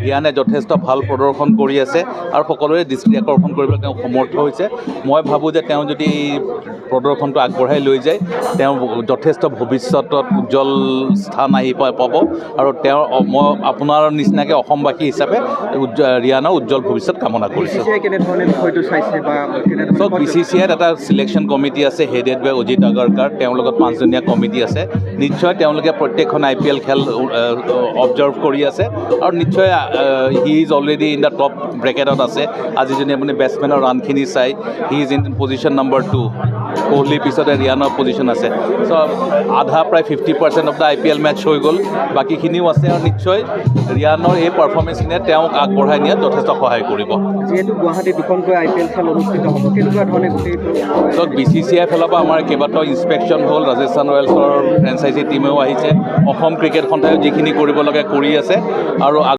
ৰিয়ানে যথেষ্ট ভাল প্ৰদৰ্শন কৰি আছে আৰু সকলোৰে দৃষ্টি আকৰ্ষণ কৰিবলৈ তেওঁ সমৰ্থ হৈছে। মই ভাবোঁ যে তেওঁ যদি এই প্ৰদৰ্শনটো আগবঢ়াই লৈ যায় তেওঁ যথেষ্ট ভৱিষ্যতত উজ্জ্বল স্থান আহি পাব আৰু তেওঁ মই আপোনাৰ নিচিনাকৈ অসমবাসী হিচাপে ৰিয়ানৰ উজ্জ্বল ভৱিষ্যত কামনা কৰিছোঁ। চব BCCIত এটা চিলেকশ্যন কমিটি আছে হেডেড বাই অজিত আগাৰকাৰ, তেওঁৰ লগত 5জনীয়া কমিটি আছে। নিশ্চয় তেওঁলোকে প্ৰত্যেকখন IPL খেল অবজাৰ্ভ কৰি আছে আৰু নিশ্চয় he is already in the top ব্ৰেকেটত আছে। আজি যদি আপুনি বেটছমেনৰ ৰানখিনি চাই he is in position number 2, কোহলিৰ পিছতে ৰিয়ানৰ পজিশ্যন আছে। চ' আধা প্ৰায় 50% অফ দ্য IPL মেটচ হৈ গ'ল, বাকীখিনিও আছে আৰু নিশ্চয় ৰিয়ানৰ এই পাৰফৰ্মেঞ্চখিনিয়ে তেওঁক আগবঢ়াই নিয়াত যথেষ্ট সহায় কৰিব। যিহেতু গুৱাহাটীত দুখনকৈ IPL খেল অনুষ্ঠিত হ'ব, কেনেকুৱা ধৰণে চ' BCCI ফালৰ পৰা আমাৰ কেইবাটাও ইনস্পেকশ্যন হ'ল, ৰাজস্থান ৰয়েলছৰ ফ্ৰেঞ্চাইজি টিমেও আহিছে, অসম ক্ৰিকেট সন্থাই যিখিনি কৰিব লাগে কৰি আছে আৰু